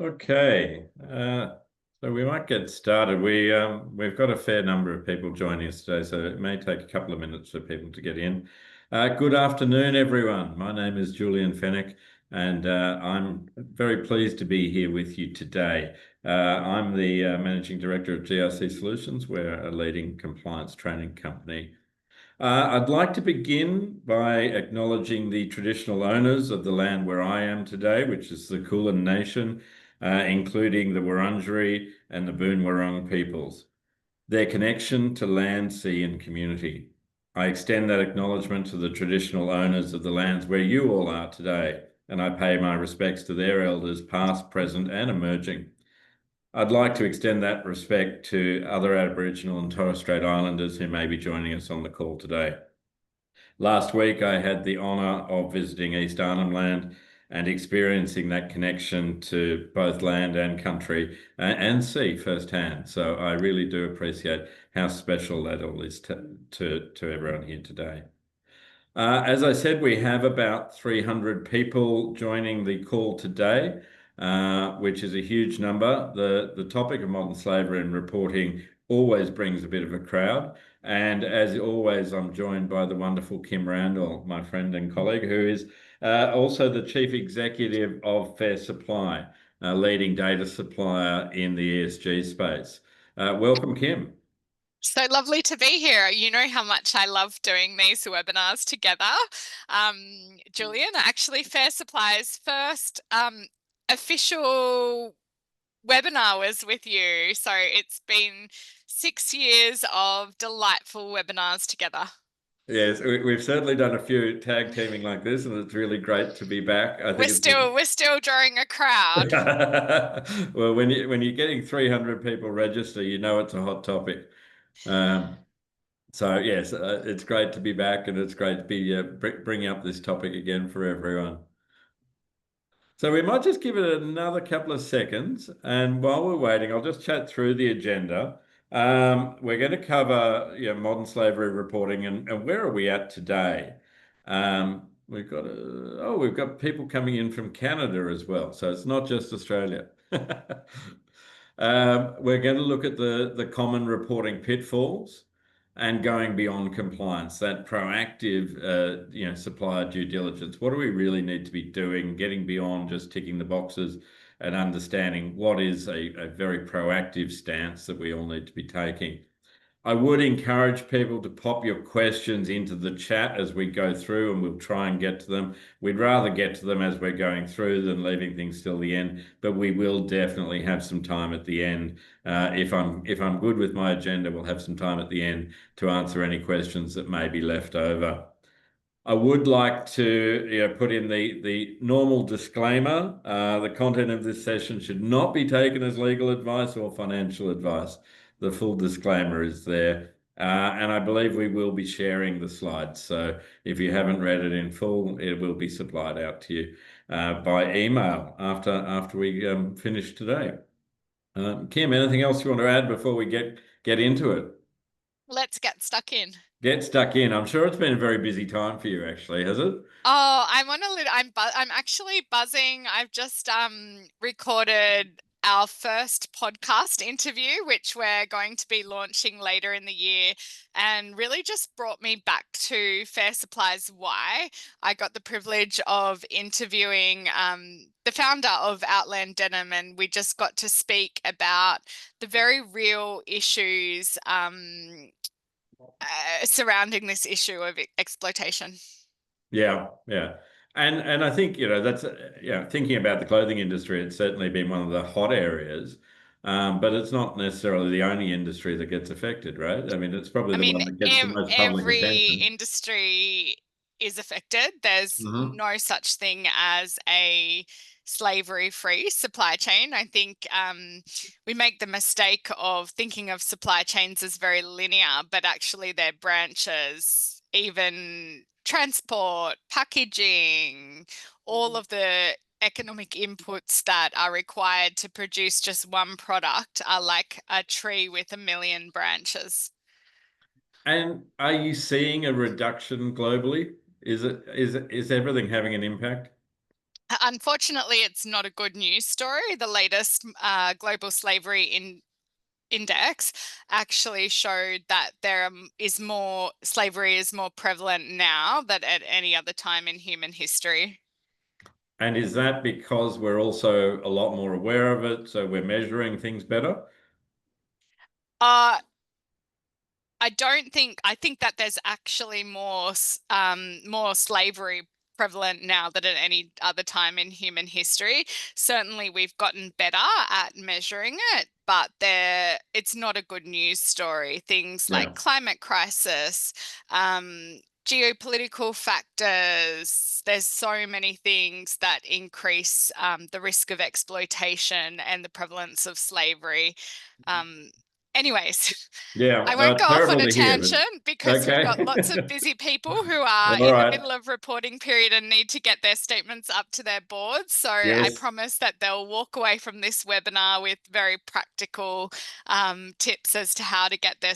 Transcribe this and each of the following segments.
Okay, so we might get started. We've got a fair number of people joining us today, so it may take a couple of minutes for people to get in. Good afternoon, everyone. My name is Julian Fennick, and I'm very pleased to be here with you today. I'm the Managing Director of GRC Solutions. We're a leading compliance training company. I'd like to begin by acknowledging the traditional owners of the land where I am today, which is the Kulin Nation, including the Wurundjeri and the Boon Wurrung peoples, their connection to land, sea and community. I extend that acknowledgement to the traditional owners of the lands where you all are today, and I pay my respects to their elders past, present and emerging. I'd like to extend that respect to other Aboriginal and Torres Strait Islanders who may be joining us on the call today. Last week, I had the honour of visiting East Arnhem Land and experiencing that connection to both land and country and sea firsthand. So I really do appreciate how special that all is to everyone here today. As I said, we have about 300 people joining the call today, which is a huge number. The topic of modern slavery and reporting always brings a bit of a crowd. And as always, I'm joined by the wonderful Kim Randall, my friend and colleague, who is also the Chief Executive of Fair Supply, a leading data supplier in the ESG space. Welcome, Kim. So lovely to be here. You know how much I love doing these webinars together. Julian, actually Fair Supply's first official webinar was with you. So it's been 6 years of delightful webinars together. Yes, we've certainly done a few tag teaming like this, and it's really great to be back. I think We're still drawing a crowd. Well, when you're getting 300 people register, you know it's a hot topic. So yes, it's great to be back, and it's great to be bringing up this topic again for everyone. So we might just give it another couple of seconds, and while we're waiting, I'll just chat through the agenda. We're going to cover modern slavery reporting and where are we at today. We've got people coming in from Canada as well, so it's not just Australia. We're going to look at the common reporting pitfalls and going beyond compliance, that proactive, supplier due diligence. What do we really need to be doing, getting beyond just ticking the boxes and understanding what is a very proactive stance that we all need to be taking. I would encourage people to pop your questions into the chat as we go through, and we'll try and get to them. We'd rather get to them as we're going through than leaving things till the end, but we will definitely have some time at the end. If I'm good with my agenda, we'll have some time at the end to answer any questions that may be left over. I would like to put in the normal disclaimer. The content of this session should not be taken as legal advice or financial advice. The full disclaimer is there. And I believe we will be sharing the slides. So if you haven't read it in full, it will be supplied out to you by email after we finish today. Kim, anything else you want to add before we get into it? Let's get stuck in. Get stuck in. I'm sure it's been a very busy time for you, actually, has it? Oh, I'm actually buzzing. I've just recorded our first podcast interview, which we're going to be launching later in the year, and really just brought me back to Fair Supply's why. I got the privilege of interviewing the founder of Outland Denim, and we just got to speak about the very real issues surrounding this issue of exploitation. Yeah. And I think, that's, thinking about the clothing industry, it's certainly been one of the hot areas, but it's not necessarily the only industry that gets affected, right? I mean, it's probably the one that gets the most public every attention. industry is affected. There's no such thing as a slavery-free supply chain. I think we make the mistake of thinking of supply chains as very linear, but actually they're branches, even transport, packaging, all of the economic inputs that are required to produce just one product are like a tree with a million branches. And are you seeing a reduction globally Is everything having an impact? Unfortunately, it's not a good news story. The latest global index actually showed that slavery is more prevalent now than at any other time in human history. And is that because we're also a lot more aware of it, so we're measuring things better? Uh, I think that there's actually more slavery prevalent now than at any other time in human history. Certainly we've gotten better at measuring it, but it's not a good news story. Things like Yeah. climate crisis, geopolitical factors, there's so many things that increase the risk of exploitation and the prevalence of slavery. Anyways, Yeah, I won't go off on terrible a to hear, but tangent because we've got lots of okay. busy people who are All in the right. middle of reporting period and need to get their statements up to their boards. So I Yes. promise that they'll walk away from this webinar with very practical tips as to how to get their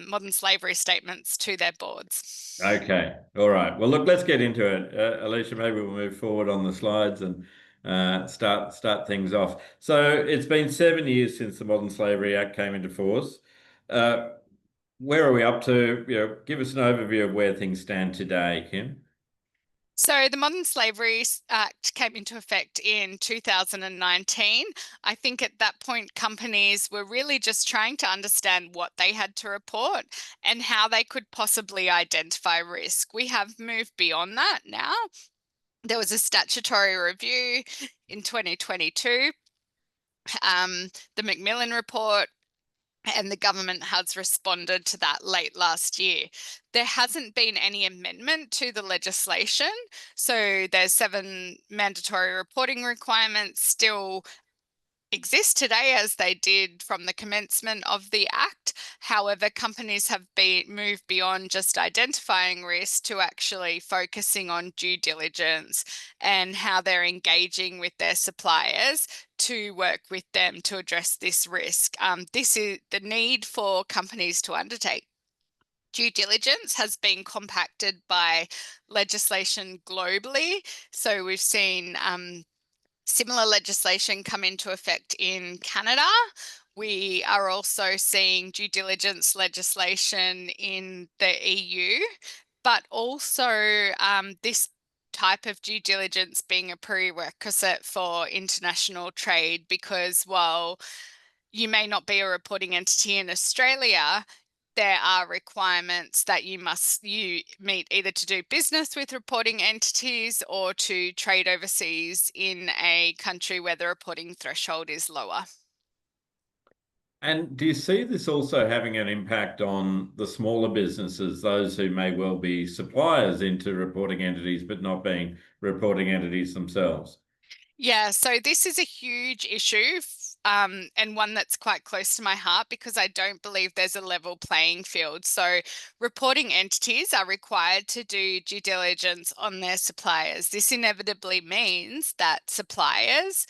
modern slavery statements to their boards. Okay. All right. Well, look, let's get into it. Alicia, maybe we'll move forward on the slides and start things off. So it's been 7 years since the Modern Slavery Act came into force. Uh, where are we up to? Give us an overview of where things stand today, Kim. So the Modern Slavery Act came into effect in 2019. I think at that point, companies were really just trying to understand what they had to report and how they could possibly identify risk. We have moved beyond that now. There was a statutory review in 2022, the Macmillan report, and the government has responded to that late last year. There hasn't been any amendment to the legislation. So there's 7 mandatory reporting requirements still exist today as they did from the commencement of the Act. However, companies have moved beyond just identifying risk to actually focusing on due diligence and how they're engaging with their suppliers to work with them to address this risk. This is the need for companies to undertake due diligence has been compacted by legislation globally. So we've seen similar legislation come into effect in Canada. We are also seeing due diligence legislation in the EU, but also this type of due diligence being a prerequisite for international trade, because while you may not be a reporting entity in Australia, there are requirements that you meet either to do business with reporting entities or to trade overseas in a country where the reporting threshold is lower. And do you see this also having an impact on the smaller businesses, those who may well be suppliers into reporting entities, but not being reporting entities themselves? Yeah, so this is a huge issue, and one that's quite close to my heart because I don't believe there's a level playing field. So reporting entities are required to do due diligence on their suppliers. This inevitably means that suppliers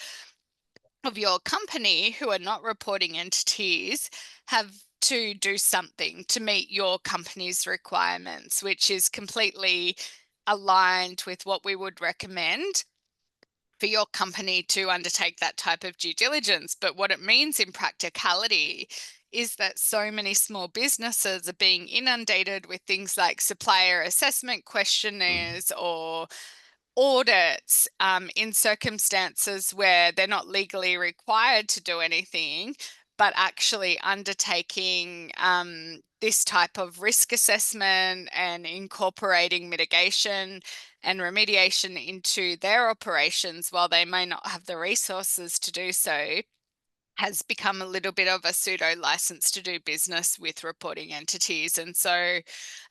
of your company who are not reporting entities have to do something to meet your company's requirements, which is completely aligned with what we would recommend for your company to undertake that type of due diligence. But what it means in practicality is that so many small businesses are being inundated with things like supplier assessment questionnaires or audits in circumstances where they're not legally required to do anything, but actually undertaking this type of risk assessment and incorporating mitigation and remediation into their operations while they may not have the resources to do so has become a little bit of a pseudo license to do business with reporting entities. And so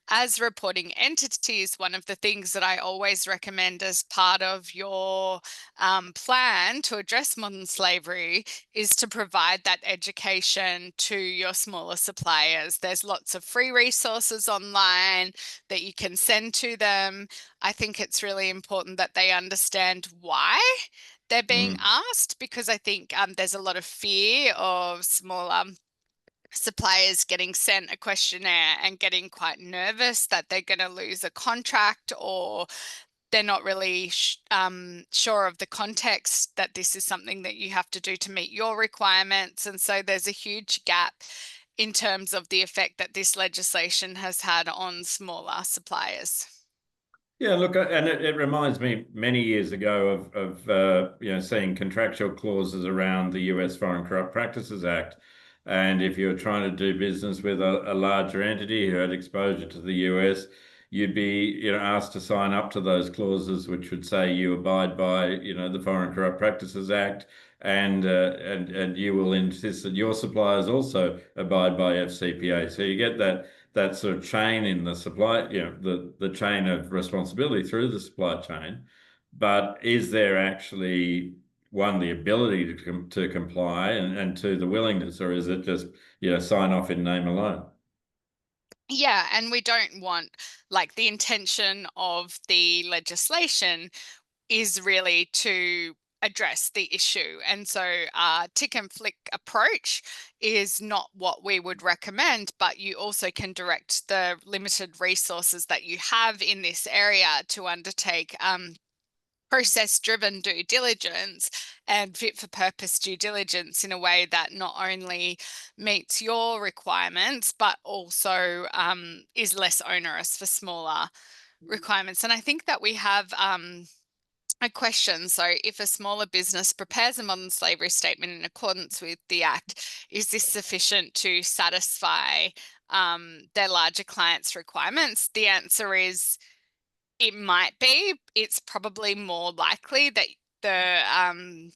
as reporting entities, one of the things that I always recommend as part of your plan to address modern slavery is to provide that education to your smaller suppliers. There's lots of free resources online that you can send to them. I think it's really important that they understand why they're being asked, because I think there's a lot of fear of smaller suppliers getting sent a questionnaire and getting quite nervous that they're going to lose a contract, or they're not really sure of the context that this is something that you have to do to meet your requirements. And so there's a huge gap in terms of the effect that this legislation has had on smaller suppliers. Yeah, look, and it reminds me many years ago of seeing contractual clauses around the US Foreign Corrupt Practices Act. And if you're trying to do business with a larger entity who had exposure to the US, you'd be, asked to sign up to those clauses, which would say you abide by, the Foreign Corrupt Practices Act, and you will insist that your suppliers also abide by FCPA. So you get that sort of chain in the supply, the chain of responsibility through the supply chain. But is there actually, one, the ability to comply, and two, the willingness, or is it just, sign off in name alone? Yeah, and we don't want, like, the intention of the legislation is really to address the issue. And so tick and flick approach is not what we would recommend, but you also can direct the limited resources that you have in this area to undertake process-driven due diligence and fit-for-purpose due diligence in a way that not only meets your requirements, but also is less onerous for smaller requirements. And I think that we have a question. So if a smaller business prepares a modern slavery statement in accordance with the Act, is this sufficient to satisfy their larger clients' requirements? The answer is it might be. It's probably more likely that the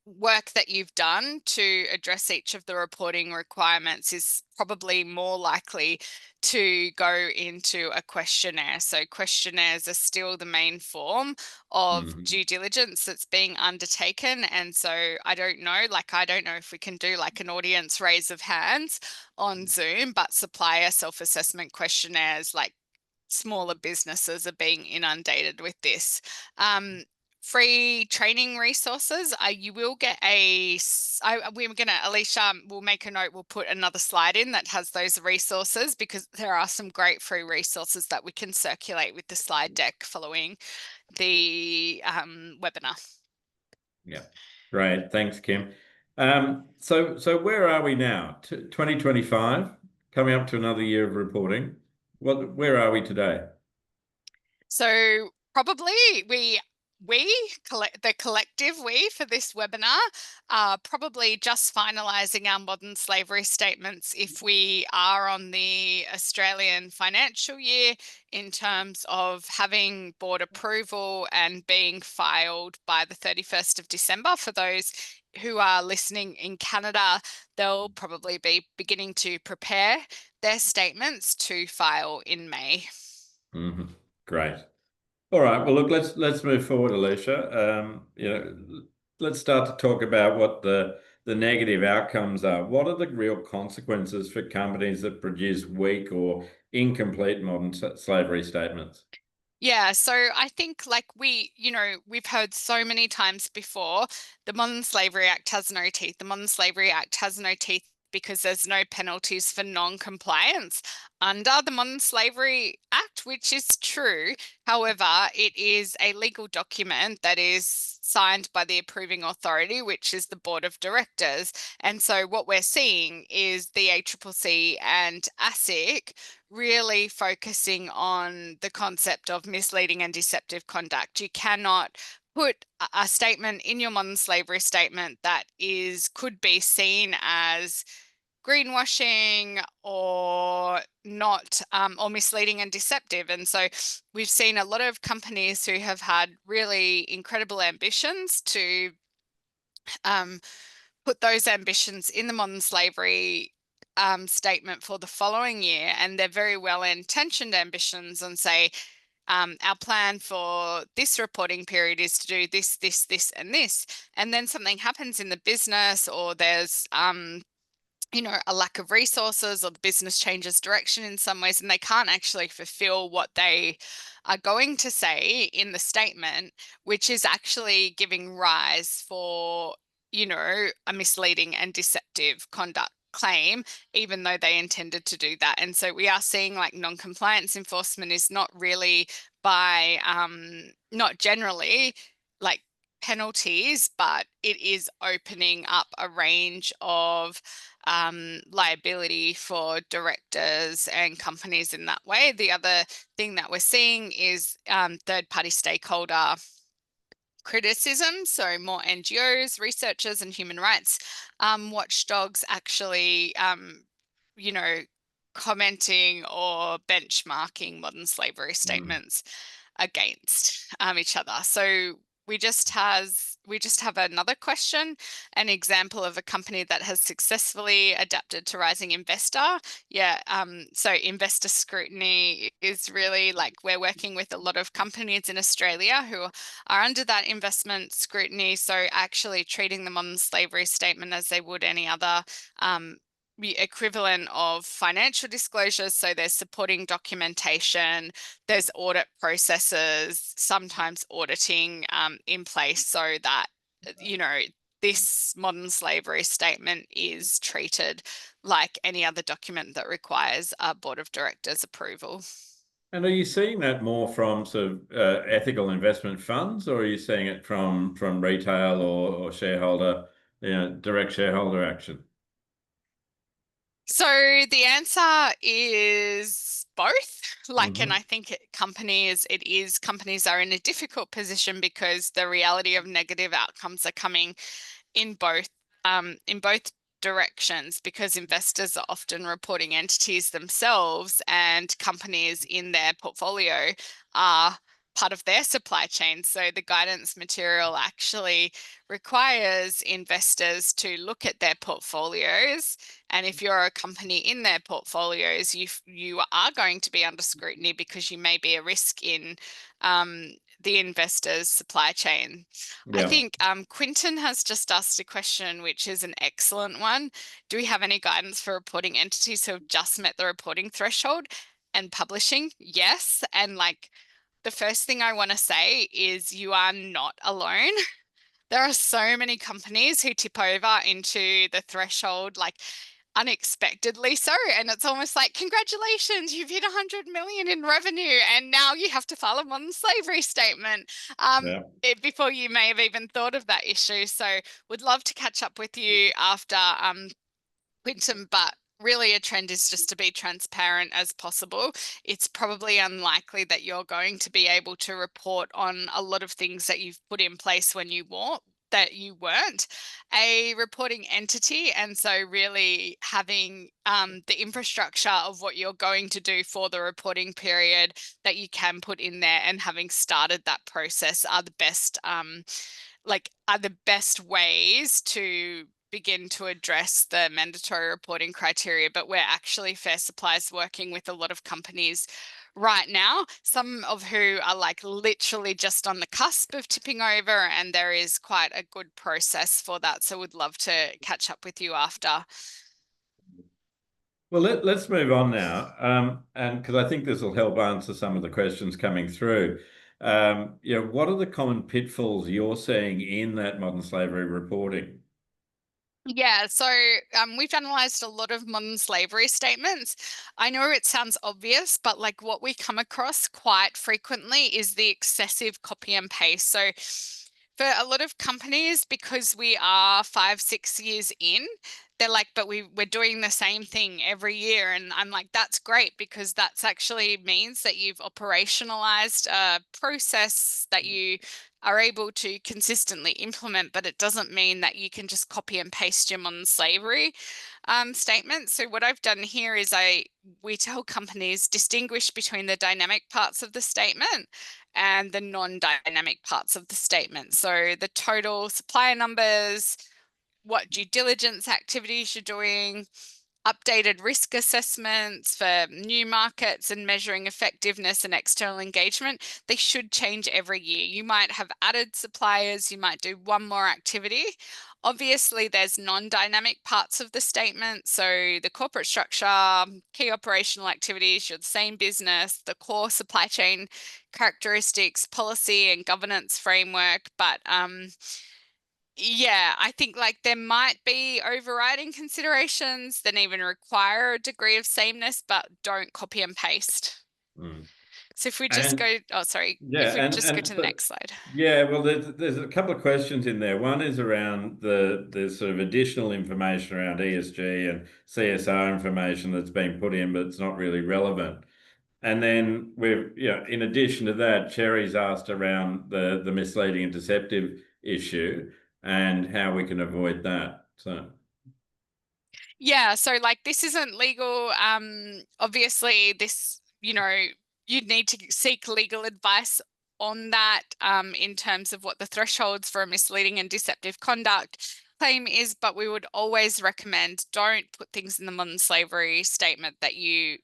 work that you've done to address each of the reporting requirements is probably more likely to go into a questionnaire. So questionnaires are still the main form of due diligence that's being undertaken. And so I don't know if we can do like an audience raise of hands on Zoom, but supplier self-assessment questionnaires, like, smaller businesses are being inundated with this. Free training resources. You will get Alicia will make a note, we'll put another slide in that has those resources, because there are some great free resources that we can circulate with the slide deck following the webinar. Yeah, great. Thanks, Kim. So where are we now? 2025, coming up to another year of reporting. Where are we today? So probably the collective we for this webinar are probably just finalising our modern slavery statements if we are on the Australian financial year, in terms of having board approval and being filed by the 31st of December. For those who are listening in Canada, they'll probably be beginning to prepare their statements to file in May. Great. All right. Well, look, let's move forward, Alicia. Let's start to talk about what the negative outcomes are. What are the real consequences for companies that produce weak or incomplete modern slavery statements? Yeah, so I think, like, we've heard so many times before, the Modern Slavery Act has no teeth. The Modern Slavery Act has no teeth because there's no penalties for non-compliance under the Modern Slavery Act, which is true. However, it is a legal document that is signed by the approving authority, which is the board of directors. And so what we're seeing is the ACCC and ASIC really focusing on the concept of misleading and deceptive conduct. You cannot put a statement in your modern slavery statement that could be seen as greenwashing or not, or misleading and deceptive. And so we've seen a lot of companies who have had really incredible ambitions to put those ambitions in the modern slavery statement for the following year, and they're very well-intentioned ambitions, and say, our plan for this reporting period is to do this, this, this, and this. And then something happens in the business, or there's a lack of resources, or the business changes direction in some ways, and they can't actually fulfill what they are going to say in the statement, which is actually giving rise for a misleading and deceptive conduct claim, even though they intended to do that. And so we are seeing like non-compliance enforcement is not really by, not generally like penalties, but it is opening up a range of liability for directors and companies in that way. The other thing that we're seeing is third-party stakeholder criticism. So more NGOs, researchers, and human rights watchdogs actually, commenting or benchmarking modern slavery statements against each other. So we just have another question, an example of a company that has successfully adapted to rising investor. Yeah, so investor scrutiny is really like we're working with a lot of companies in Australia who are under that investment scrutiny. So actually treating the modern slavery statement as they would any other equivalent of financial disclosures. So there's supporting documentation, there's audit processes, sometimes auditing in place so that, this modern slavery statement is treated like any other document that requires a board of directors approval. And are you seeing that more from sort of ethical investment funds, or are you seeing it from retail or shareholder, direct shareholder action? So the answer is both. And I think companies are in a difficult position because the reality of negative outcomes are coming in both directions, because investors are often reporting entities themselves and companies in their portfolio are part of their supply chain. So the guidance material actually requires investors to look at their portfolios, and if you're a company in their portfolios, you are going to be under scrutiny because you may be a risk in the investor's supply chain. I think Quinton has just asked a question, which is an excellent one. Do we have any guidance for reporting entities who have just met the reporting threshold and publishing? Yes. And the first thing I want to say is you are not alone. There are so many companies who tip over into the threshold unexpectedly so, and it's almost like, congratulations, you've hit 100 million in revenue and now you have to file a modern slavery statement before you may have even thought of that issue. So would love to catch up with you after, Quinton, but really a trend is just to be transparent as possible. It's probably unlikely that you're going to be able to report on a lot of things that you've put in place when you weren't a reporting entity. And so really having the infrastructure of what you're going to do for the reporting period that you can put in there, and having started that process are the best ways to begin to address the mandatory reporting criteria. But we're actually Fair Supplies working with a lot of companies right now, some of who are literally just on the cusp of tipping over, and there is quite a good process for that. So would love to catch up with you after. Well, let's move on now, and because I think this will help answer some of the questions coming through. What are the common pitfalls you're seeing in that modern slavery reporting? Yeah, so we've analysed a lot of modern slavery statements. I know it sounds obvious, but what we come across quite frequently is the excessive copy and paste. So for a lot of companies, because we are 5-6 years in, they're but we're doing the same thing every year. And I'm that's great, because that's actually means that you've operationalized a process that you are able to consistently implement, but it doesn't mean that you can just copy and paste your modern slavery statement. So what I've done here is we tell companies distinguish between the dynamic parts of the statement and the non-dynamic parts of the statement. So the total supplier numbers, what due diligence activities you're doing, updated risk assessments for new markets, and measuring effectiveness and external engagement. They should change every year. You might have added suppliers, you might do one more activity. Obviously, there's non-dynamic parts of the statement. So the corporate structure, key operational activities, you're the same business, the core supply chain characteristics, policy and governance framework. But Yeah, I think like there might be overriding considerations that even require a degree of sameness, but don't copy and paste. Mm. So if we just And go, oh, sorry, yeah, if we just go to the but next slide. yeah, well, there's a couple of questions in there. One is around the sort of additional information around ESG and CSR information that's been put in, but it's not really relevant. And then in addition to that, Cherry's asked around the misleading and deceptive issue and how we can avoid that. So, Yeah, so like this isn't legal. Obviously this, you'd need to seek legal advice on that in terms of what the thresholds for a misleading and deceptive conduct claim is, but we would always recommend don't put things in the modern slavery statement that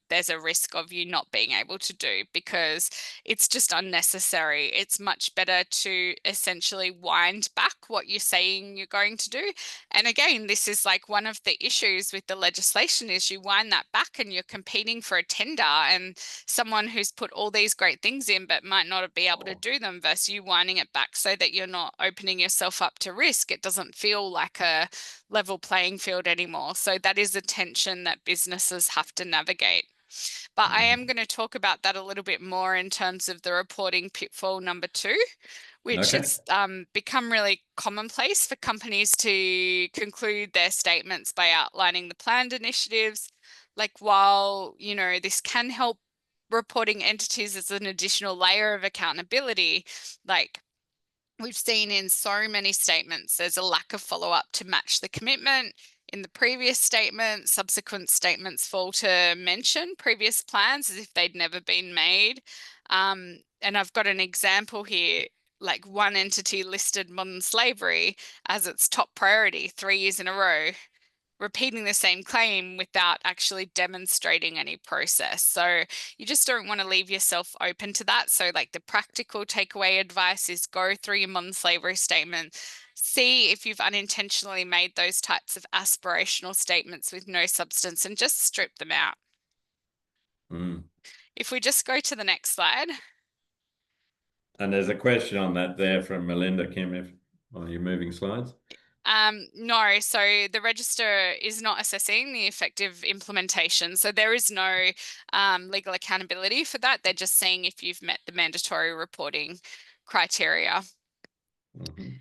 there's a risk of you not being able to do, because it's just unnecessary. It's much better to essentially wind back what you're saying you're going to do. And again, this is like one of the issues with the legislation is you wind that back and you're competing for a tender, and someone who's put all these great things in but might not be able to do them, versus you winding it back so that you're not opening yourself up to risk. It doesn't feel like a level playing field anymore. So that is a tension that businesses have to navigate. But I am going to talk about that a little bit more in terms of the reporting pitfall number 2, which okay. it's become really commonplace for companies to conclude their statements by outlining the planned initiatives. Like while, this can help reporting entities as an additional layer of accountability, like we've seen in so many statements, there's a lack of follow-up to match the commitment in the previous statement. Subsequent statements fall to mention previous plans as if they'd never been made. And I've got an example here, like one entity listed modern slavery as its top priority 3 years in a row, repeating the same claim without actually demonstrating any process. So you just don't want to leave yourself open to that. So like the practical takeaway advice is go through your modern slavery statement, see if you've unintentionally made those types of aspirational statements with no substance, and just strip them out. Mm. If we just go to the next slide. And there's a question on that there from Melinda, Kim, on your moving slides. No, so the register is not assessing the effective implementation. So there is no legal accountability for that. They're just seeing if you've met the mandatory reporting criteria. Mm-hmm.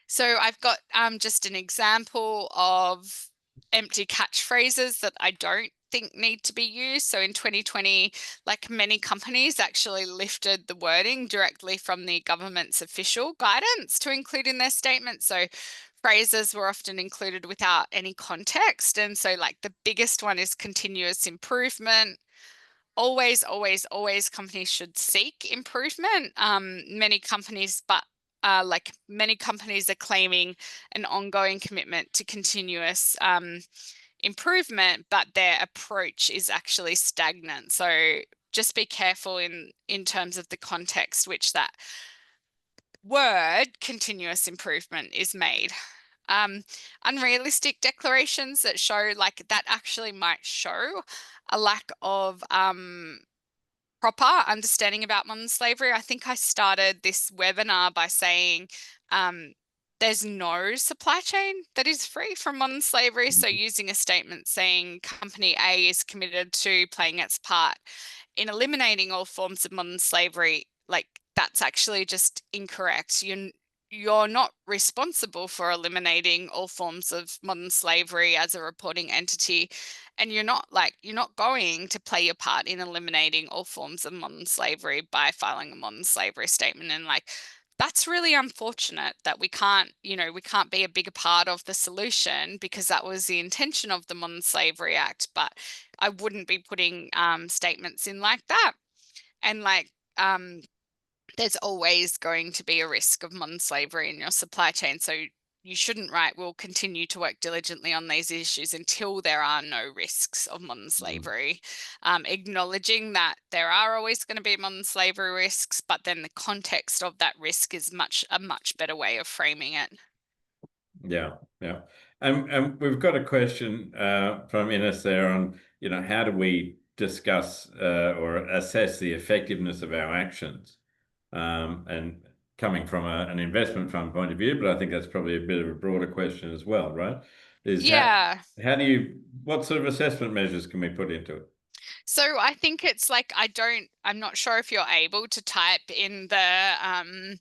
So I've got just an example of empty catchphrases that I don't think need to be used. So in 2020, like many companies actually lifted the wording directly from the government's official guidance to include in their statement. So phrases were often included without any context. And so like the biggest one is continuous improvement. Always, always, always companies should seek improvement. Many companies, but like many companies are claiming an ongoing commitment to continuous improvement, but their approach is actually stagnant. So just be careful in terms of the context which that word continuous improvement is made. Unrealistic declarations that show like that actually might show a lack of proper understanding about modern slavery. I think I started this webinar by saying there's no supply chain that is free from modern slavery. So using a statement saying company A is committed to playing its part in eliminating all forms of modern slavery, like that's actually just incorrect. You're not responsible for eliminating all forms of modern slavery as a reporting entity, and you're not going to play your part in eliminating all forms of modern slavery by filing a modern slavery statement. And like that's really unfortunate that we can't be a bigger part of the solution, because that was the intention of the Modern Slavery Act. But I wouldn't be putting statements in like that. And like there's always going to be a risk of modern slavery in your supply chain. So you shouldn't write, we'll continue to work diligently on these issues until there are no risks of modern slavery. Acknowledging that there are always going to be modern slavery risks, but then the context of that risk is a much better way of framing it. Yeah, yeah. And we've got a question from Ines there on, how do we discuss or assess the effectiveness of our actions? And coming from an investment fund point of view, but I think that's probably a bit of a broader question as well, right? Is Yeah. how do you, what sort of assessment measures can we put into it? So I think it's like I'm not sure if you're able to type in the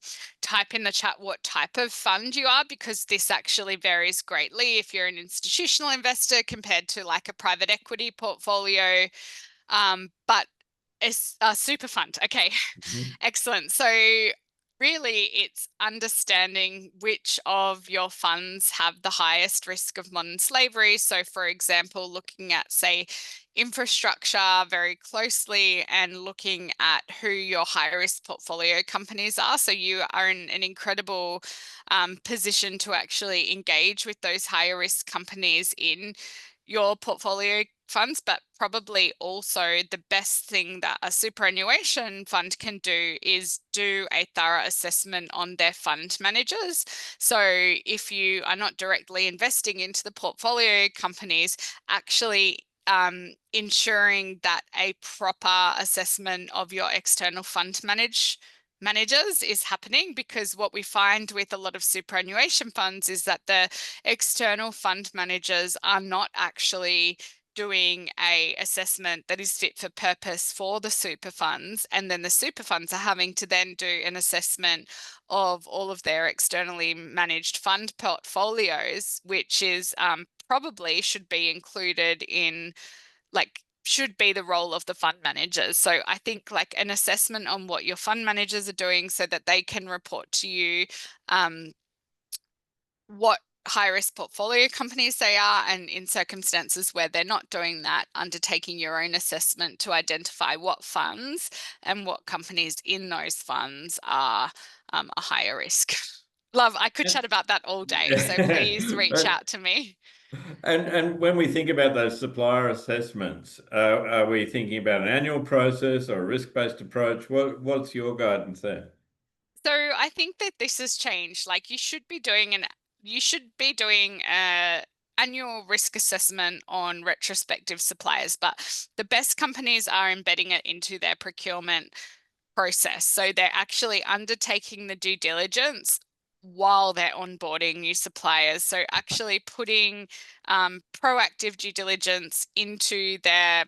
chat what type of fund you are, because this actually varies greatly if you're an institutional investor compared to like a private equity portfolio. But it's a super fund. Okay, excellent. So really it's understanding which of your funds have the highest risk of modern slavery. So for example, looking at, say, infrastructure very closely and looking at who your high risk portfolio companies are. So you are in an incredible position to actually engage with those higher risk companies in your portfolio funds, but probably also the best thing that a superannuation fund can do is do a thorough assessment on their fund managers. So if you are not directly investing into the portfolio companies, actually ensuring that a proper assessment of your external fund managers is happening, because what we find with a lot of superannuation funds is that the external fund managers are not actually doing a assessment that is fit for purpose for the super funds, and then the super funds are having to then do an assessment of all of their externally managed fund portfolios, which is probably should be included in, like, should be the role of the fund managers. So I think like an assessment on what your fund managers are doing so that they can report to you what high risk portfolio companies they are, and in circumstances where they're not doing that, undertaking your own assessment to identify what funds and what companies in those funds are a higher risk. Love, I could chat about that all day, so please reach out to me. And when we think about those supplier assessments, are we thinking about an annual process or a risk-based approach? What's your guidance there? So I think that this has changed. Like you should be doing a annual risk assessment on retrospective suppliers, but the best companies are embedding it into their procurement process. So they're actually undertaking the due diligence while they're onboarding new suppliers. So actually putting proactive due diligence into their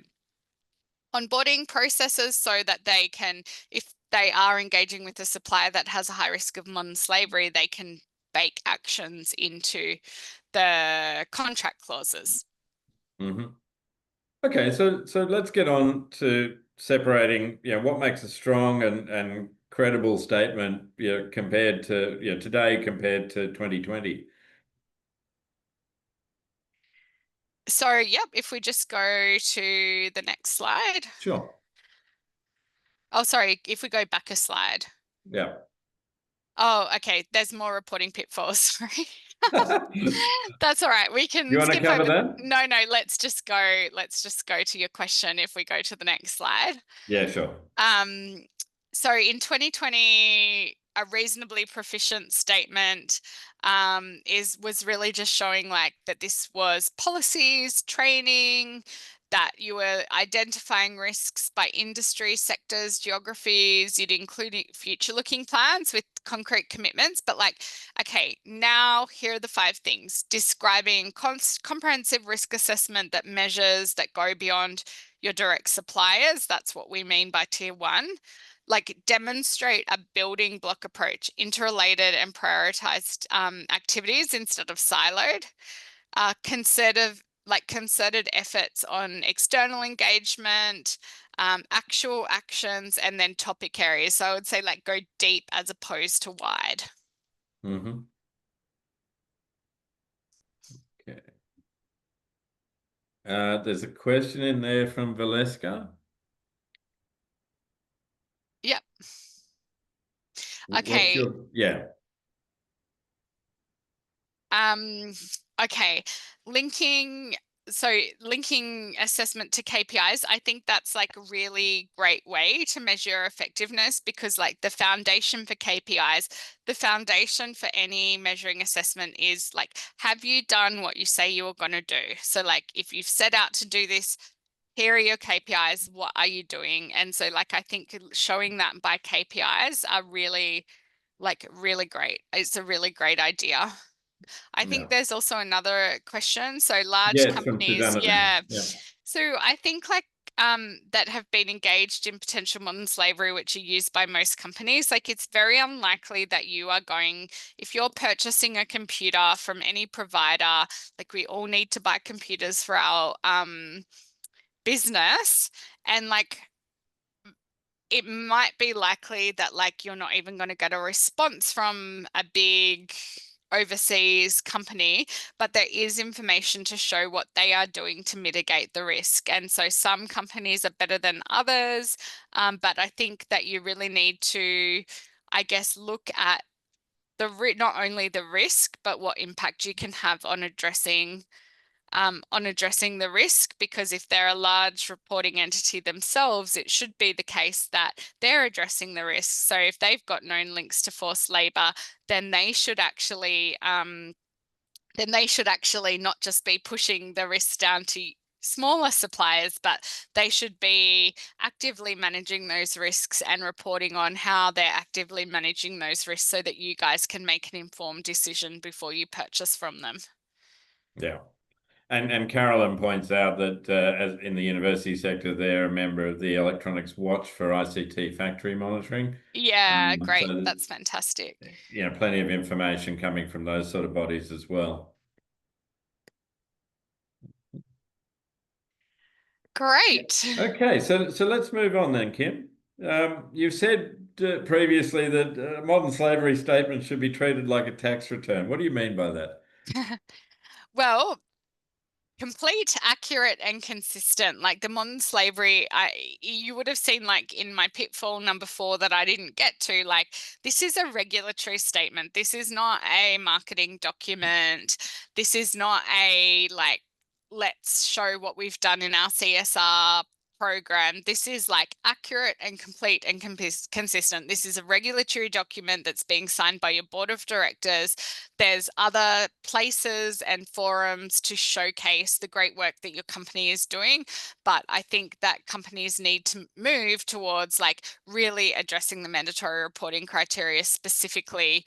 onboarding processes so that they can, if they are engaging with a supplier that has a high risk of modern slavery, they can bake actions into the contract clauses. Mm-hmm. Okay, so let's get on to separating, what makes a strong and credible statement, compared to, today compared to 2020. So, yep, if we just go to the next slide. Sure. Oh, sorry, if we go back a slide. Yeah. Oh, okay, there's more reporting pitfalls. Sorry. That's all right. We can You want to skip cover over. that? No, let's just go to your question if we go to the next slide. Yeah, sure. So in 2020, a reasonably proficient statement was really just showing like that this was policies, training, that you were identifying risks by industry, sectors, geographies. You'd include future-looking plans with concrete commitments. But like, okay, now here are the 5 things. Describing comprehensive risk assessment that measures that go beyond your direct suppliers. That's what we mean by tier 1. Like demonstrate a building block approach, interrelated and prioritized activities instead of siloed. Concerted efforts on external engagement, actual actions, and then topic areas. So I would say like go deep as opposed to wide. Mm-hmm. Okay. There's a question in there from Valeska. Yep. What's Okay. yeah. Okay. Linking assessment to KPIs, I think that's like a really great way to measure effectiveness, because like the foundation for KPIs, the foundation for any measuring assessment is like, have you done what you say you were going to do? So like if you've set out to do this, here are your KPIs, what are you doing? And so like I think showing that by KPIs are really like really great. It's a really great idea. I think there's also another question. So large Yes, from companies, Susanna. yeah. Yeah. So I think like that have been engaged in potential modern slavery, which are used by most companies, like it's very unlikely that you are going, if you're purchasing a computer from any provider, like we all need to buy computers for our business, and like it might be likely that like you're not even going to get a response from a big overseas company, but there is information to show what they are doing to mitigate the risk. And so some companies are better than others, but I think that you really need to, I guess, look at the not only the risk, but what impact you can have on addressing the risk, because if they're a large reporting entity themselves, it should be the case that they're addressing the risk. So if they've got known links to forced labor, then they should actually not just be pushing the risk down to smaller suppliers, but they should be actively managing those risks and reporting on how they're actively managing those risks so that you guys can make an informed decision before you purchase from them. Yeah. And Carolyn points out that as in the university sector, they're a member of the Electronics Watch for ICT factory monitoring. Yeah, great. So, That's fantastic. plenty of information coming from those sort of bodies as well. Great. Okay, so let's move on then, Kim. You've said previously that modern slavery statements should be treated like a tax return. What do you mean by that? Well, complete, accurate, and consistent. Like the modern slavery, you would have seen like in my pitfall number 4 that I didn't get to, like this is a regulatory statement. This is not a marketing document. This is not a like, let's show what we've done in our CSR program. This is like accurate and complete and consistent. This is a regulatory document that's being signed by your board of directors. There's other places and forums to showcase the great work that your company is doing. But I think that companies need to move towards like really addressing the mandatory reporting criteria specifically,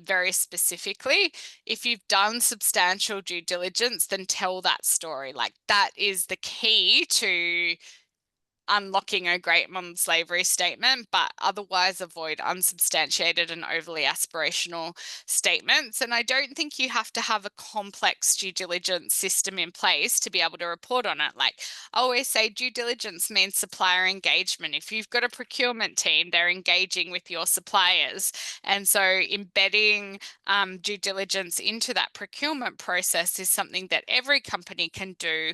very specifically. If you've done substantial due diligence, then tell that story. Like that is the key to unlocking a great modern slavery statement, but otherwise avoid unsubstantiated and overly aspirational statements. And I don't think you have to have a complex due diligence system in place to be able to report on it. Like I always say, due diligence means supplier engagement. If you've got a procurement team, they're engaging with your suppliers. And so embedding due diligence into that procurement process is something that every company can do,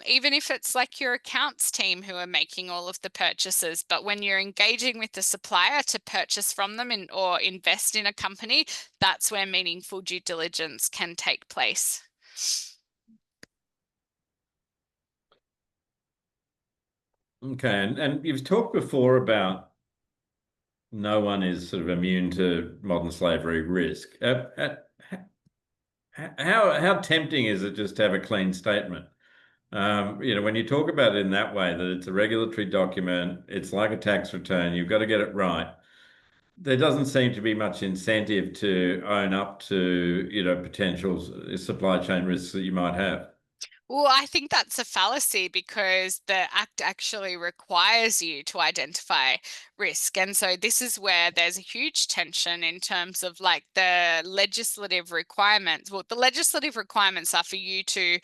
even if it's like your accounts team who are making all of the purchases. But when you're engaging with the supplier to purchase from them or invest in a company, that's where meaningful due diligence can take place. Okay, and you've talked before about no one is sort of immune to modern slavery risk. How tempting is it just to have a clean statement? When you talk about it in that way, that it's a regulatory document, it's like a tax return, you've got to get it right. There doesn't seem to be much incentive to own up to, potential supply chain risks that you might have. Well, I think that's a fallacy because the Act actually requires you to identify risk. And so this is where there's a huge tension in terms of like the legislative requirements. Well, the legislative requirements are for you to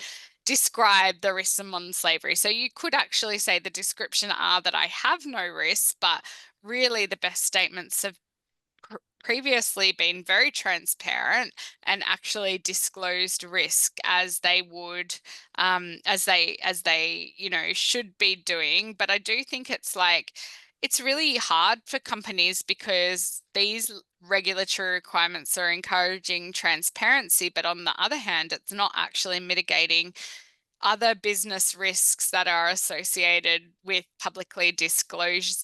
describe the risks of modern slavery. So you could actually say the description are that I have no risk, but really the best statements have previously been very transparent and actually disclosed risk as they would as they should be doing. But I do think it's really hard for companies because these regulatory requirements are encouraging transparency, but on the other hand, it's not actually mitigating other business risks that are associated with publicly disclosing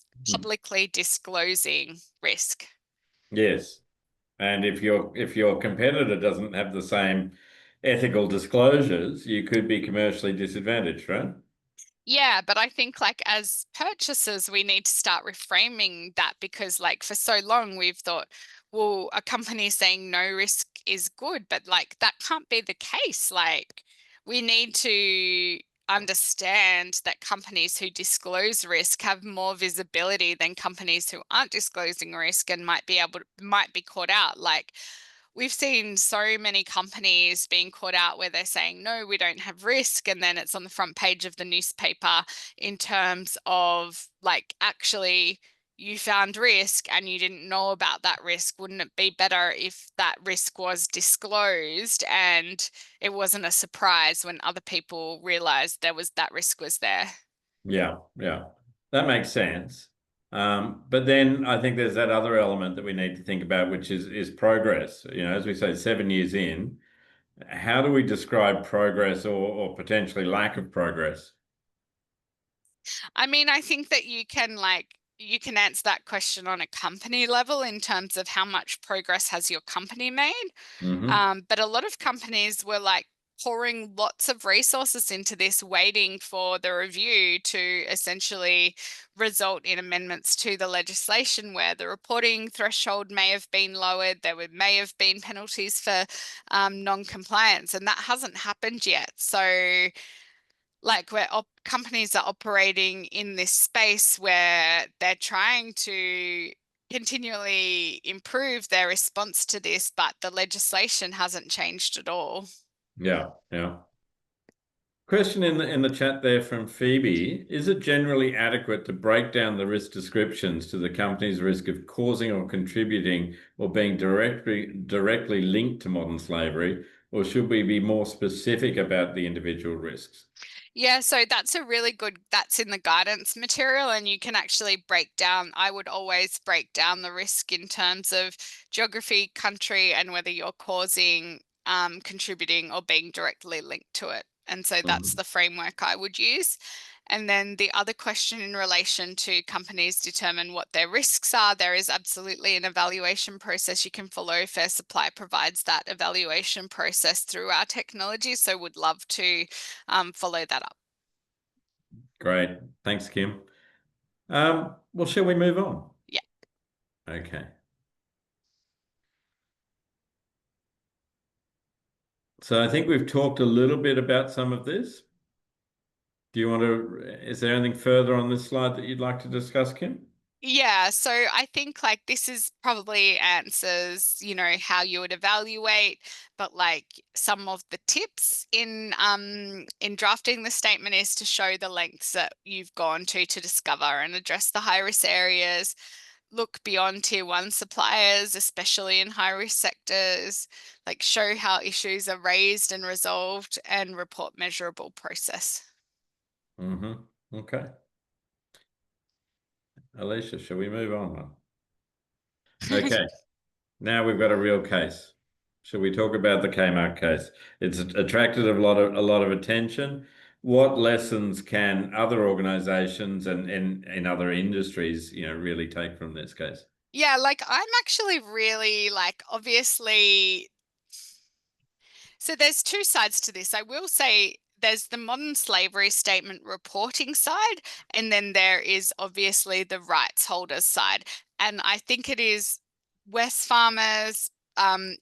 risk. Yes. And if your competitor doesn't have the same ethical disclosures, you could be commercially disadvantaged, right? Yeah, but I think like as purchasers, we need to start reframing that because like for so long we've thought, well, a company saying no risk is good, but like that can't be the case. Like we need to understand that companies who disclose risk have more visibility than companies who aren't disclosing risk and might be caught out. Like we've seen so many companies being caught out where they're saying, no, we don't have risk. And then it's on the front page of the newspaper in terms of like, actually, you found risk and you didn't know about that risk. Wouldn't it be better if that risk was disclosed and it wasn't a surprise when other people realized that risk was there? Yeah, yeah, that makes sense. But then I think there's that other element that we need to think about, which is progress. As we say, 7 years in, how do we describe progress or potentially lack of progress? I mean, I think that you can answer that question on a company level in terms of how much progress has your company made. Hmm. But a lot of companies were like pouring lots of resources into this, waiting for the review to essentially result in amendments to the legislation where the reporting threshold may have been lowered. May have been penalties for non-compliance, and that hasn't happened yet. So like where companies are operating in this space where they're trying to continually improve their response to this, but the legislation hasn't changed at all. Yeah, yeah. Question in the chat there from Phoebe. Is it generally adequate to break down the risk descriptions to the company's risk of causing or contributing or being directly linked to modern slavery, or should we be more specific about the individual risks? Yeah, so that's in the guidance material, and you can actually I would always break down the risk in terms of geography, country, and whether you're causing, contributing, or being directly linked to it. And so that's Mhm. the framework I would use. And then the other question in relation to companies determine what their risks are, there is absolutely an evaluation process you can follow. Fair Supply provides that evaluation process through our technology, so would love to follow that up. Great. Thanks, Kim. Well, shall we move on? Yeah. Okay. So I think we've talked a little bit about some of this. Is there anything further on this slide that you'd like to discuss, Kim? Yeah, so I think like this is probably answers, how you would evaluate, but like some of the tips in drafting the statement is to show the lengths that you've gone to discover and address the high risk areas, look beyond tier one suppliers, especially in high risk sectors, like show how issues are raised and resolved and report measurable process. Mm-hmm. Okay. Alicia, shall we move on? Okay. Now we've got a real case. Shall we talk about the Kmart case? It's attracted a lot of attention. What lessons can other organizations and in other industries, really take from this case? Yeah, like I'm actually really like obviously. So there's two sides to this. I will say there's the modern slavery statement reporting side, and then there is obviously the rights holders side. And I think it is Wesfarmers,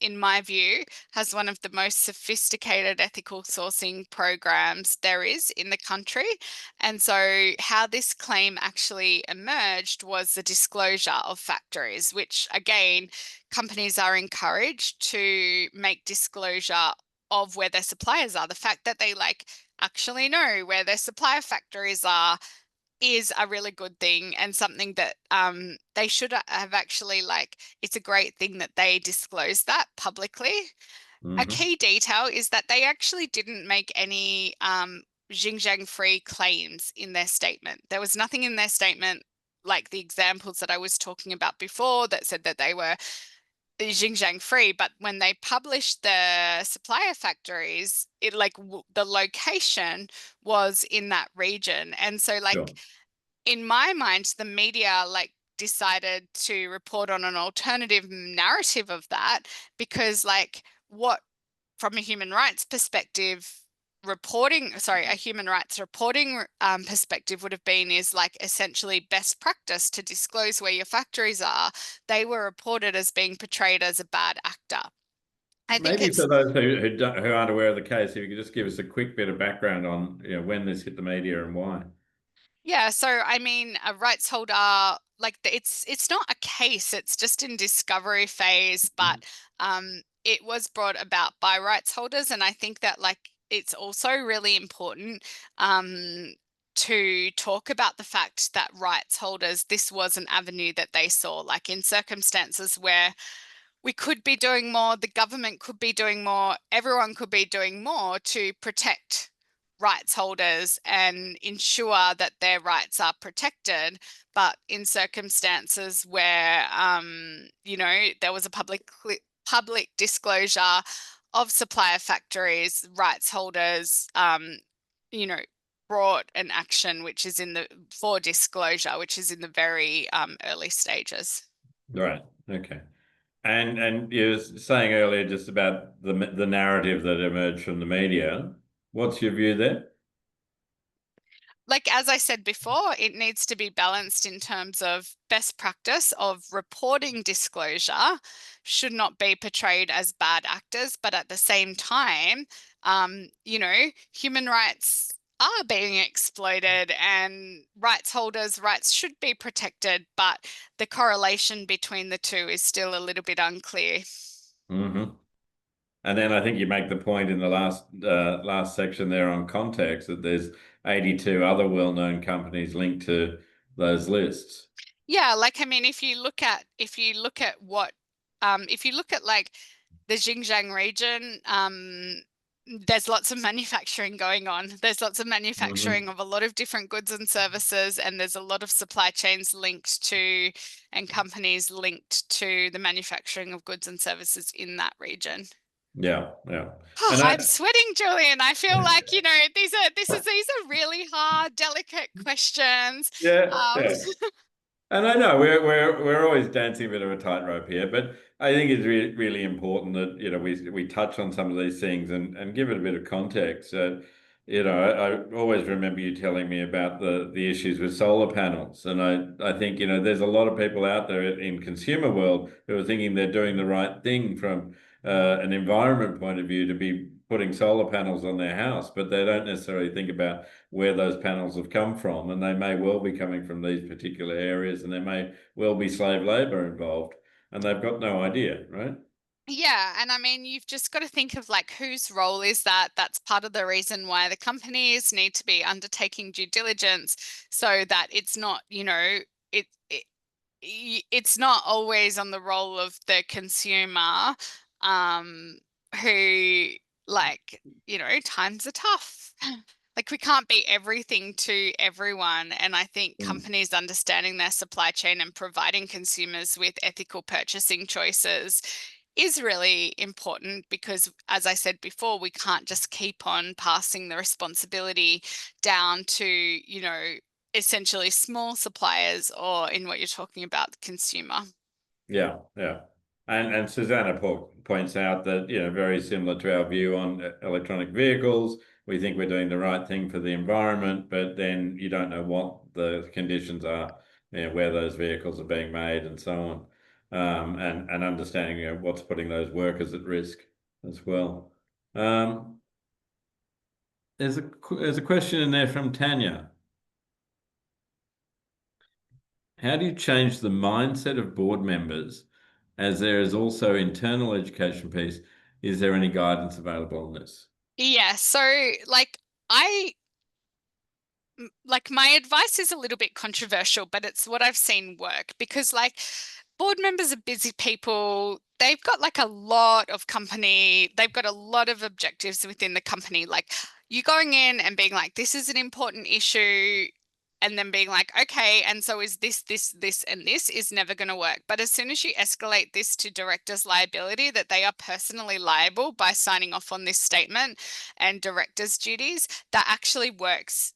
in my view, has one of the most sophisticated ethical sourcing programs there is in the country. And so how this claim actually emerged was the disclosure of factories, which again, companies are encouraged to make disclosure of where their suppliers are. The fact that they like actually know where their supplier factories are is a really good thing, and something that they should have actually like, it's a great thing that they disclose that publicly. A Mm-hmm. key detail is that they actually didn't make any Xinjiang free claims in their statement. There was nothing in their statement like the examples that I was talking about before that said that they were Xinjiang free, but when they published the supplier factories, it like the location was in that region. And so like Sure. in my mind, the media like decided to report on an alternative narrative of that because like what from a human rights perspective, a human rights reporting perspective would have been is like essentially best practice to disclose where your factories are. They were reported as being portrayed as a bad actor. I think Maybe it's for those who aren't aware of the case, if you could just give us a quick bit of background on when this hit the media and why. Yeah, so I mean, a rights holder, like it's not a case, it's just in discovery phase, but it was brought about by rights holders, and I think that like it's also really important to talk about the fact that rights holders, this was an avenue that they saw, like in circumstances where we could be doing more, the government could be doing more, everyone could be doing more to protect rights holders and ensure that their rights are protected. But in circumstances where, there was a public disclosure of supplier factories, rights holders, brought an action for disclosure, which is in the very early stages. Right. Okay. And you were saying earlier just about the narrative that emerged from the media. What's your view there? Like, as I said before, it needs to be balanced in terms of best practice of reporting disclosure should not be portrayed as bad actors, but at the same time, human rights are being exploited and rights holders' rights should be protected, but the correlation between the two is still a little bit unclear. Mm-hmm. And then I think you make the point in the last section there on context that there's 82 other well-known companies linked to those lists. Yeah, like I mean, if you look at like the Xinjiang region, there's lots of manufacturing going on. There's lots of manufacturing of a lot of different goods and services, and there's a lot of supply chains linked to and companies linked to the manufacturing of goods and services in that region. Yeah, yeah. Oh, And I'm sweating, Julian. I feel like, these are really hard, delicate questions. yeah, Um, yeah. And I know we're always dancing a bit of a tightrope here, but I think it's really important that we touch on some of these things and give it a bit of context. I always remember you telling me about the issues with solar panels, and I think there's a lot of people out there in consumer world who are thinking they're doing the right thing from an environment point of view to be putting solar panels on their house, but they don't necessarily think about where those panels have come from, and they may well be coming from these particular areas, and there may well be slave labor involved, and they've got no idea, right? Yeah, and I mean, you've just got to think of like whose role is that? That's part of the reason why the companies need to be undertaking due diligence so that it's not, it's not always on the role of the consumer, who times are tough. Like we can't be everything to everyone. And I think companies understanding their supply chain and providing consumers with ethical purchasing choices is really important because, as I said before, we can't just keep on passing the responsibility down to, essentially small suppliers or in what you're talking about, the consumer. Yeah, yeah. And Susanna points out that, very similar to our view on electronic vehicles, we think we're doing the right thing for the environment, but then you don't know what the conditions are, where those vehicles are being made and so on. And understanding, what's putting those workers at risk as well. There's a question in there from Tanya. How do you change the mindset of board members as there is also internal education piece? Is there any guidance available on this? Yeah, so I my advice is a little bit controversial, but it's what I've seen work because board members are busy people. They've got they've got a lot of objectives within the company. Like you going in and being like, this is an important issue, and then being like, okay, and so is this, and this is never going to work. But as soon as you escalate this to directors' liability, that they are personally liable by signing off on this statement and directors' duties, that actually works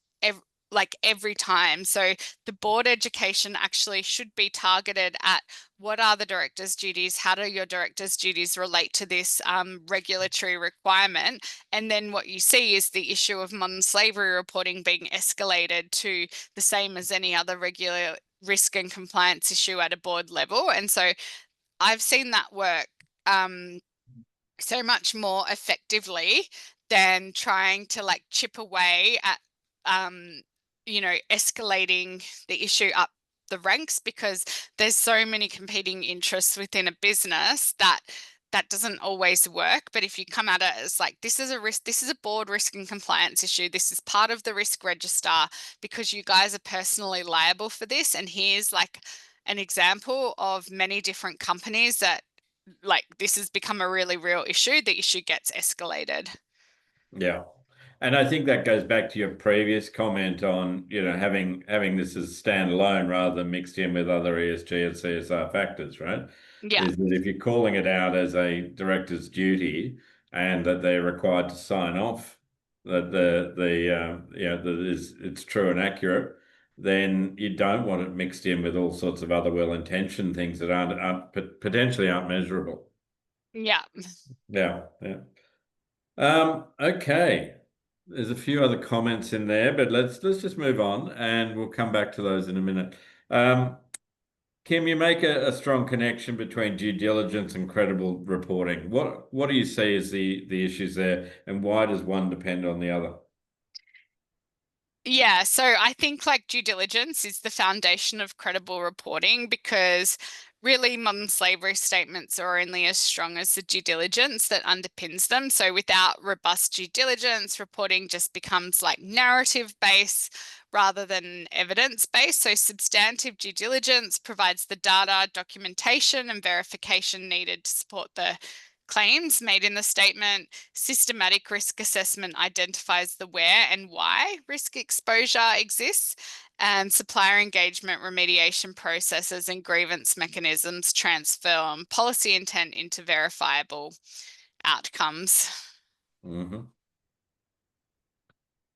like every time. So the board education actually should be targeted at what are the director's duties? How do your director's duties relate to this regulatory requirement? And then what you see is the issue of modern slavery reporting being escalated to the same as any other regular risk and compliance issue at a board level. And so I've seen that work so much more effectively than trying to like chip away at escalating the issue up the ranks, because there's so many competing interests within a business that doesn't always work. But if you come at it as like, this is a risk, this is a board risk and compliance issue, this is part of the risk register because you guys are personally liable for this, and here's like an example of many different companies that like this has become a really real issue, the issue gets escalated. Yeah. And I think that goes back to your previous comment on, having this as standalone rather than mixed in with other ESG and CSR factors, right? Yeah. Is that if you're calling it out as a director's duty and that they're required to sign off that it's true and accurate, then you don't want it mixed in with all sorts of other well-intentioned things that potentially aren't measurable. Yeah. Yeah. Yeah. Okay. There's a few other comments in there, but let's just move on and we'll come back to those in a minute. Kim, you make a strong connection between due diligence and credible reporting. What do you see as the issues there, and why does one depend on the other? Yeah, so I think like due diligence is the foundation of credible reporting, because really modern slavery statements are only as strong as the due diligence that underpins them. So without robust due diligence, reporting just becomes like narrative based rather than evidence based. So substantive due diligence provides the data, documentation, and verification needed to support the claims made in the statement. Systematic risk assessment identifies the where and why risk exposure exists, and supplier engagement, remediation processes, and grievance mechanisms transform policy intent into verifiable outcomes. Mm-hmm.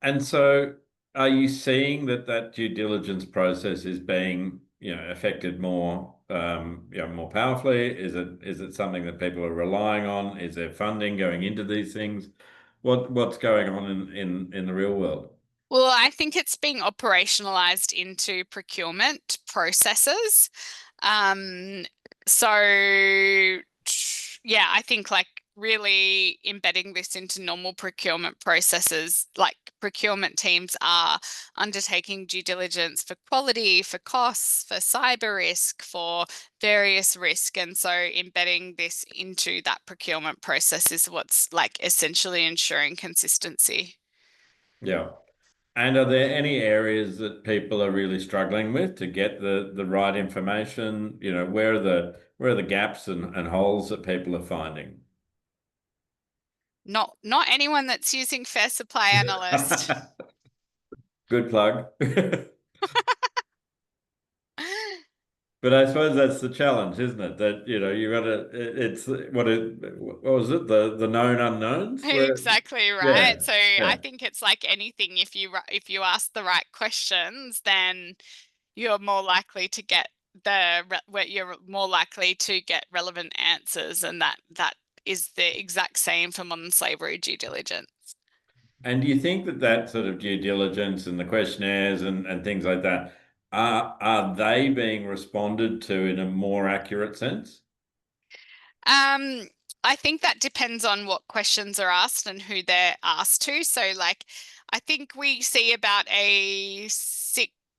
And so, are you seeing that due diligence process is being, affected more, more powerfully? Is it something that people are relying on? Is there funding going into these things? What's going on in the real world? Well, I think it's being operationalized into procurement processes. Um, so yeah, I think like really embedding this into normal procurement processes, like procurement teams are undertaking due diligence for quality, for costs, for cyber risk, for various risk. And so embedding this into that procurement process is what's like essentially ensuring consistency. Yeah. And are there any areas that people are really struggling with to get the right information? Where are the gaps and holes that people are finding? Not anyone that's using Fair Supply Analyst. Good plug. But I suppose that's the challenge, isn't it? That you got to. It's what was it? The known unknowns. Where Exactly yeah, right. So yeah. I think it's like anything. If you ask the right questions, then you're more likely to get where you're more likely to get relevant answers, and that is the exact same for modern slavery due diligence. And do you think that sort of due diligence and the questionnaires and things like that are they being responded to in a more accurate sense? Um, I think that depends on what questions are asked and who they're asked to. So, like, I think we see about a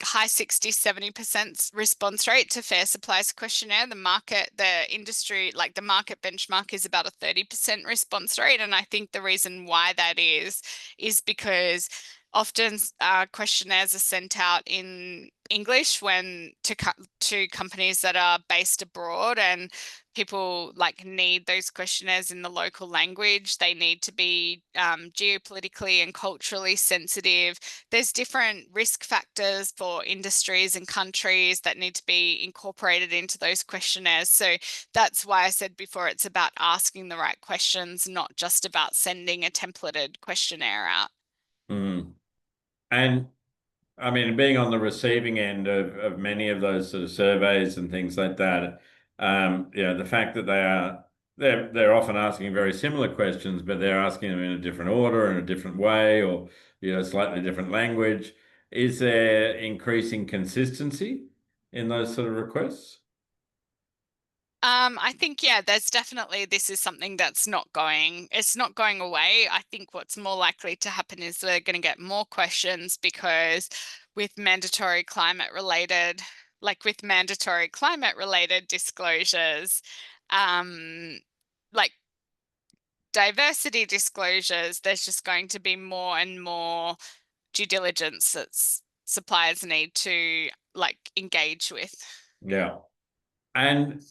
high 60, 70% response rate to Fair Supplies questionnaire. The industry, like the market benchmark is about a 30% response rate. And I think the reason why that is because often questionnaires are sent out in English when to companies that are based abroad, and people like need those questionnaires in the local language. They need to be geopolitically and culturally sensitive. There's different risk factors for industries and countries that need to be incorporated into those questionnaires. So that's why I said before, it's about asking the right questions, not just about sending a templated questionnaire out. Mm. And I mean, being on the receiving end of many of those sort of surveys and things like that, the fact that they're often asking very similar questions, but they're asking them in a different order, in a different way, or slightly different language. Is there increasing consistency in those sort of requests? I think, yeah, there's definitely, this is something that's it's not going away. I think what's more likely to happen is we're going to get more questions because with mandatory climate related, disclosures, like diversity disclosures, there's just going to be more and more due diligence that suppliers need to engage with. Yeah. And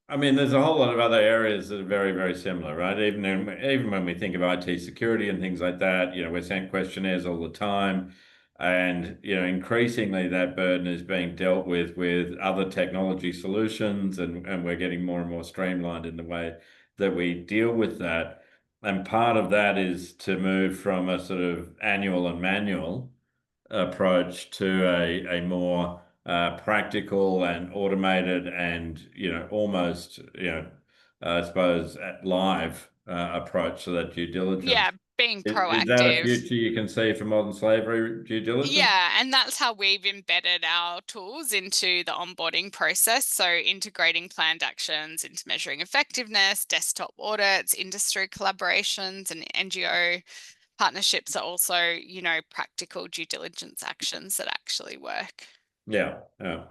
I mean, there's a whole lot of other areas that are very, very similar, right? Even when we think of IT security and things like that, we're sent questionnaires all the time, and increasingly that burden is being dealt with other technology solutions, and we're getting more and more streamlined in the way that we deal with that. And part of that is to move from a sort of annual and manual approach to a more practical and automated and almost I suppose at live approach to that due Yeah, diligence. being Is that a proactive. future you can see for modern slavery due diligence? Yeah, and that's how we've embedded our tools into the onboarding process. So integrating planned actions into measuring effectiveness, desktop audits, industry collaborations, and NGO partnerships are also, practical due diligence actions that actually work. Yeah, yeah.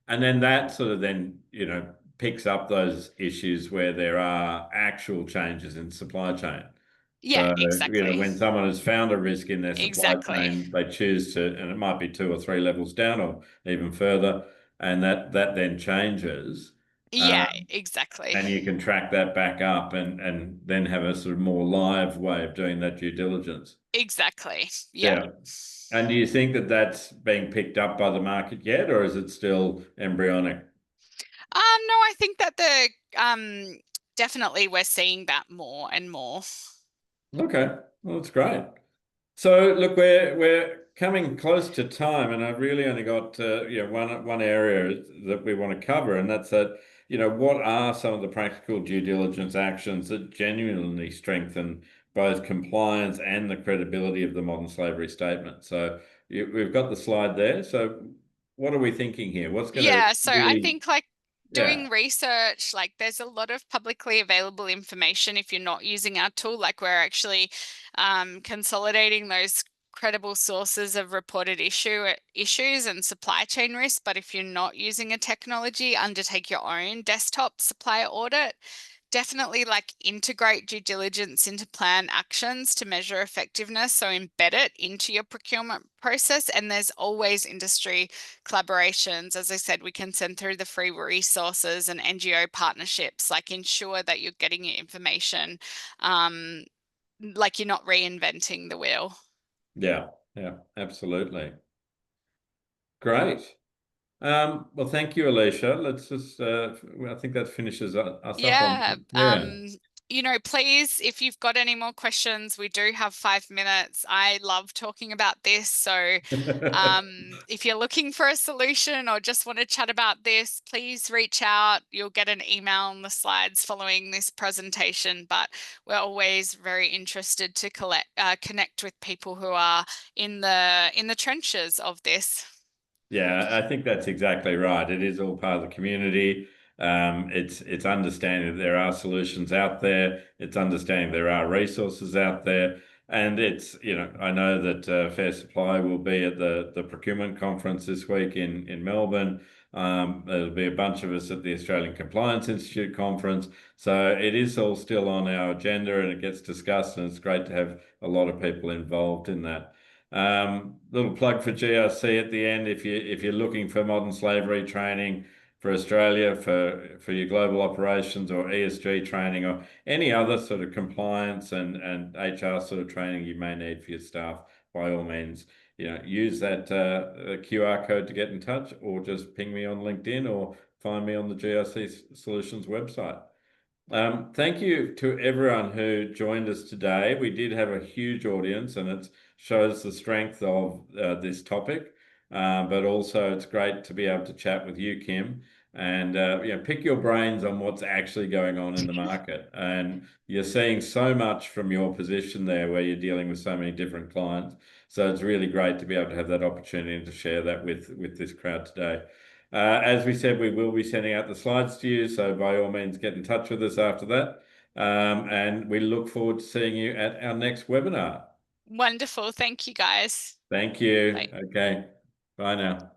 And then that sort of picks up those issues where there are actual changes in supply chain. Yeah, So, exactly. when someone has found a risk in their supply Exactly. chain, they choose to, and it might be 2 or 3 levels down or even further, and that then changes. Yeah, Um, exactly. and you can track that back up and then have a sort of more live way of doing that due diligence. Exactly. Yeah. Yeah. And do you think that that's being picked up by the market yet, or is it still embryonic? No, I think that definitely we're seeing that more and more. Okay, well, that's great. So look, we're coming close to time, and I've really only got one area that we want to cover, and that's that. What are some of the practical due diligence actions that genuinely strengthen both compliance and the credibility of the modern slavery statement? So we've got the slide there. So what are we thinking here? What's going to Yeah, so I really, think yeah, doing research, there's a lot of publicly available information if you're not using our tool. We're actually consolidating those credible sources of reported issues and supply chain risk. But if you're not using a technology, undertake your own desktop supplier audit. Definitely integrate due diligence into plan actions to measure effectiveness. So embed it into your procurement process. And there's always industry collaborations. As I said, we can send through the free resources and NGO partnerships, ensure that you're getting your information, you're not reinventing the wheel. yeah, yeah, absolutely. Great. Well, thank you, Alicia. Let's just, I think that finishes us up on, Yeah. yeah. Please, if you've got any more questions, we do have 5 minutes. I love talking about this. So if you're looking for a solution or just want to chat about this, please reach out. You'll get an email on the slides following this presentation, but we're always very interested to connect with people who are in the trenches of this. Yeah, I think that's exactly right. It is all part of the community. It's understanding that there are solutions out there. It's understanding there are resources out there, and I know that Fair Supply will be at the procurement conference this week in Melbourne. There'll be a bunch of us at the Australian Compliance Institute conference. So it is all still on our agenda, and it gets discussed, and it's great to have a lot of people involved in that. Little plug for GRC at the end. If you're looking for modern slavery training for Australia for your global operations or ESG training or any other sort of compliance and HR sort of training you may need for your staff, by all means, use that QR code to get in touch, or just ping me on LinkedIn or find me on the GRC Solutions website. Thank you to everyone who joined us today. We did have a huge audience, and it shows the strength of this topic. but also it's great to be able to chat with you, Kim, and pick your brains on what's actually going on in the market. And you're seeing so much from your position there, where you're dealing with so many different clients. So it's really great to be able to have that opportunity to share that with this crowd today. As we said, we will be sending out the slides to you, so by all means get in touch with us after that. And we look forward to seeing you at our next webinar. Wonderful. Thank you, guys. Thank you. Bye. Okay. Bye now.